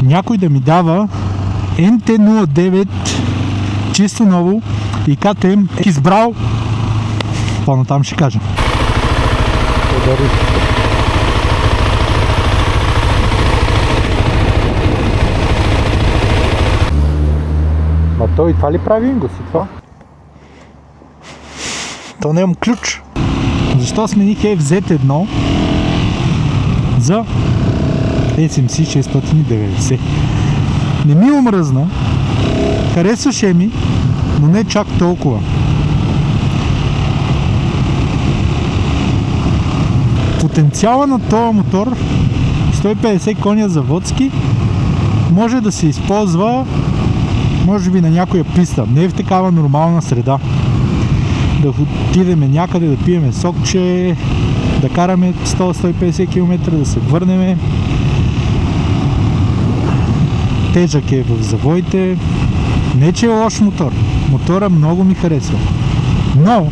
някой да ми дава МТ-09 чисто ново и КТМ е избрал. По-натам ще кажа. Ма той това ли прави Ингос и това? То нямам ключ. Защо смених FZ1 за SMC 690? Не ми омръзна, харесваше ми, но не чак толкова. Потенциала на този мотор, 150 коня заводски, може да се използва може би на някоя писта, не е в такава нормална среда. Да отидеме някъде, да пиеме сокче, да караме 100-150 км, да се върнем. Тежък е в завоите. Не че е лош мотор. Мотора много ми харесва. Но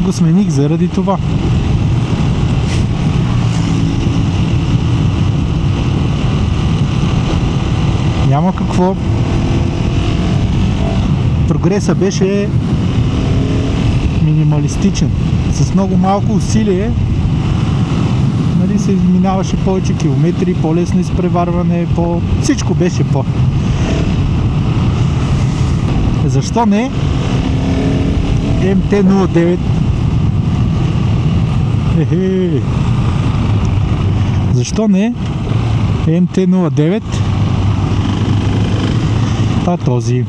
го смених заради това. Няма какво. Прогресът беше минималистичен. С много малко усилие, нали, се минаваше повече километри, по-лесно изпреварване, всичко беше по. Защо не МТ-09? Защо не МТ-09? Този.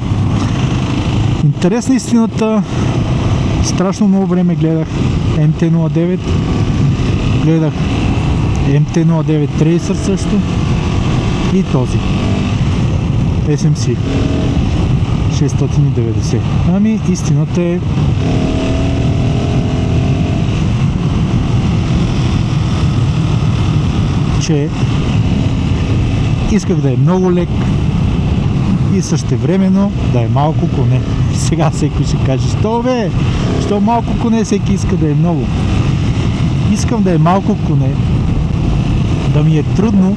Интересна истината, страшно много време гледах МТ-09, гледах МТ-09 Tracer също и този SMC 690. Ами истината е, че исках да е много лек и същевременно да е малко коне. Сега всеки ще каже, що малко коне, всеки иска да е много. Искам да е малко коне, да ми е трудно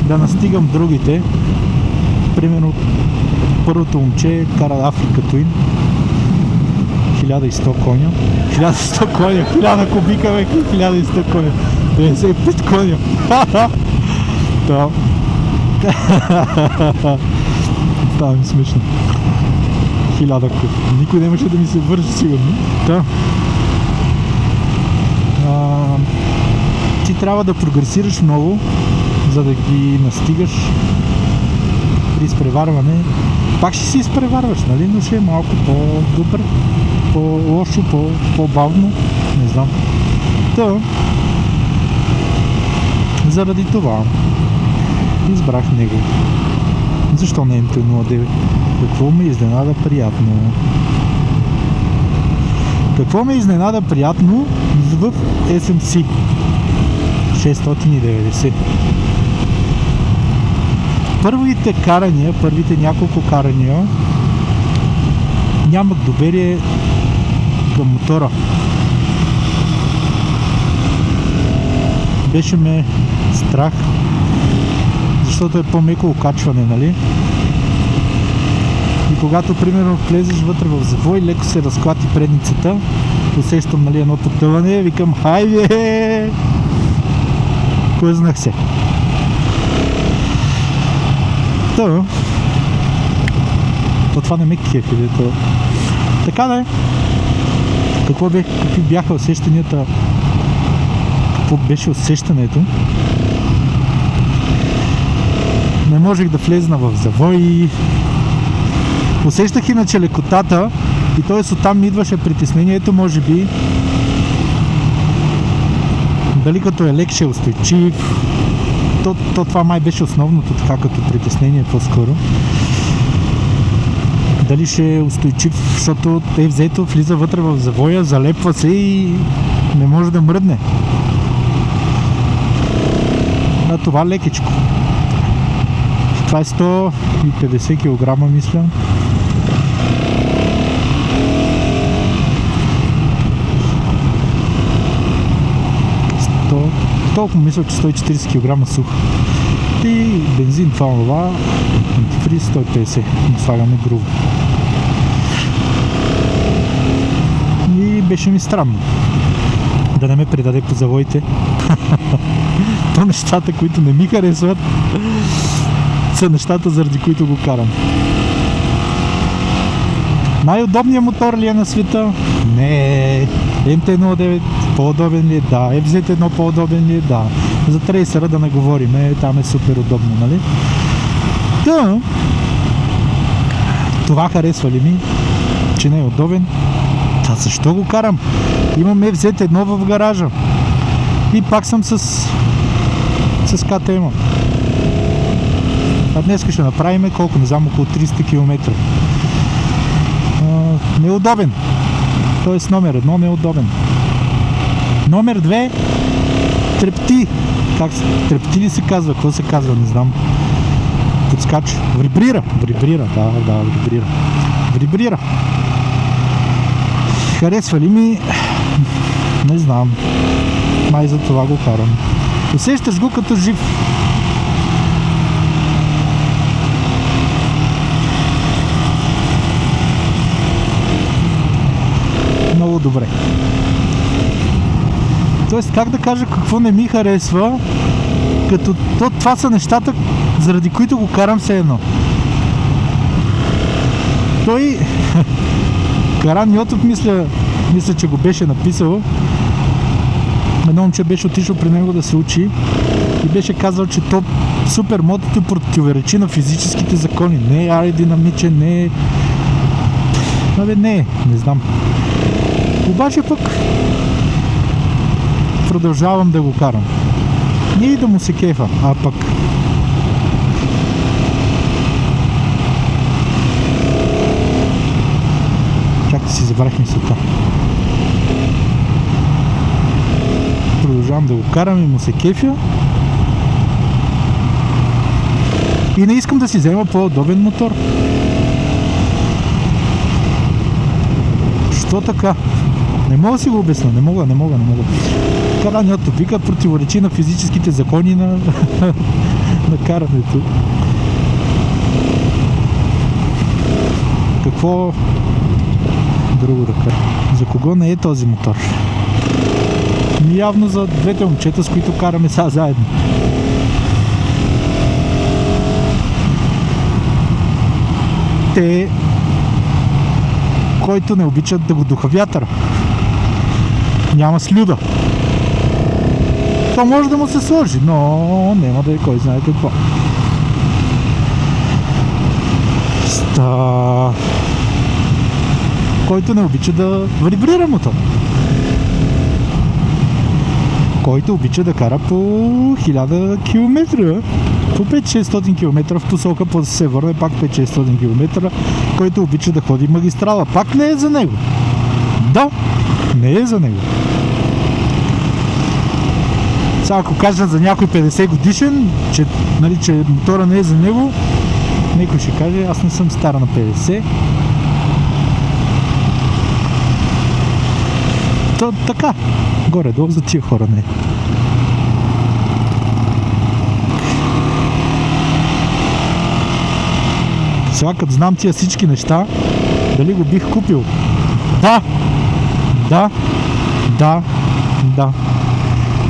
да настигам другите. Примерно първото момче кара Africa Twin 1100 коня. 1100 коня, 1000 кубика, бе, 1100 коня. 55 коня. Да. Това ми смешно. 1000 куб. Никой нямаше да ми се вържи сигурно. Да. Ти трябва да прогресираш много, за да ги настигаш при изпреварване. Пак ще си изпреварваш, нали? Но ще е малко по-добър, по-лошо, по-бавно. Не знам. Та, заради това избрах него. Защо не МТ-09? Какво ме изненада приятно? Какво ме изненада приятно в SMC 690? Първите няколко карания нямах доверие към мотора. Беше ме страх, защото е по-меко окачване, нали? И когато, примерно, влезеш вътре в завой, леко се разклати предницата, усещам, нали, едно потъване, викам, хайде! Клъзнах се. Това не ме кефи, дето. Така да е. Какви бяха усещанията? Какво беше усещането? Не можех да влезна в завой. Усещах иначе лекотата и т.е. оттам ми идваше притеснението, може би. Дали като е лек ще е устойчив. Това май беше основното, така като притеснение по-скоро. Дали ще е устойчив, защото взето влиза вътре в завоя, залепва се и не може да мръдне. А това лекичко. Това е 150 кг, мисля. толкова мисля, че 140 кг сух. И бензин, това, антифриз 150, му слагаме грубо. И беше ми странно да не ме предаде по завоите. То нещата, които не ми харесват, са нещата, заради които го карам. Най-удобният мотор ли е на света? Не. MT-09 по-удобен ли е? Да. FZ1 по-удобен ли е? Да. За трейсера да не говорим, там е супер удобно, нали? Да. Това харесва ли ми? Че не е удобен? Да, защо го карам? Имам FZ1 в гаража. И пак съм с КТМ. А днес ще направим колко? Не знам, около 300 км. Неудобен. Тоест номер 1 неудобен. Номер 2 трепти. Как трепти ли се казва? Какво се казва? Не знам. Подскача. Вибрира. Вибрира. Да, вибрира. Вибрира. Харесва ли ми? Не знам. Май за това го карам. Усещаш го като жив. Много добре. Тоест, как да кажа какво не ми харесва, като това са нещата, заради които го карам все едно. Той Каран Йотов, мисля, че го беше написал. Едно момче беше отишъл при него да се учи и беше казал, че то супермотото противоречи на физическите закони. Не е аеродинамичен, не е... не знам. Обаче пък продължавам да го карам. Не и да му се кефа, а пък чакай си, забрах мисълта. Продължавам да го карам и му се кефя. И не искам да си взема по-удобен мотор. Що така? Не мога да си го обясня, не мога. Каран Йотов вика, противоречи на физическите закони на карането. Какво друго да кажа? За кого не е този мотор? Явно за двете момчета, с които караме сега заедно. Те, който не обичат да го духа вятъра. Няма слюда. То може да му се сложи, но няма да е кой знае какво. Който не обича да вибрира мотор. Който обича да кара по 1000 км, по 5-600 км в посока, по да се върне пак 5-600 км, който обича да ходи магистрала. Пак не е за него. Да, не е за него. Сега ако кажа за някой 50 годишен, че мотора не е за него, някой ще каже, аз не съм стара на 50. То така, горе-долу за тия хора не. Сега като знам тия всички неща, дали го бих купил? Да.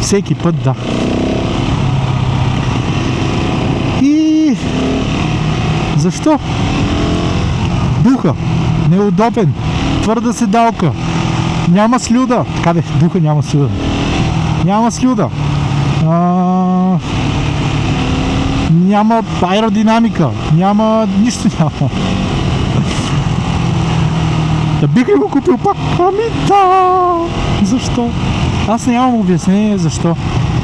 Всеки път да. И защо? Духа, неудобен, твърда седалка, няма слюда. Къде? Духа няма слюда. Няма слюда. Няма аеродинамика. Няма нищо няма. Да бих ли го купил пак? Ами да! Защо? Аз нямам обяснение защо.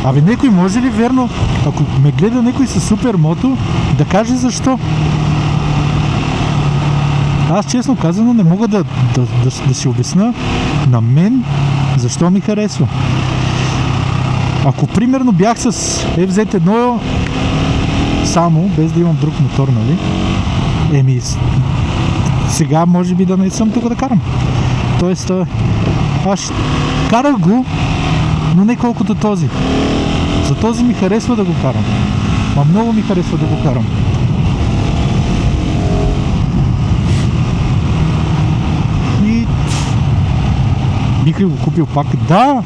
Абе, някой може ли верно, ако ме гледа някой със супермото, да каже защо? Аз честно казано не мога да си обясня на мен защо ми харесва. Ако примерно бях с FZ1 само, без да имам друг мотор, нали? Сега може би да не съм тук да карам. Тоест, аз карах го, но не колкото този. За този ми харесва да го карам. Много ми харесва да го карам. И бих ли го купил пак? Да!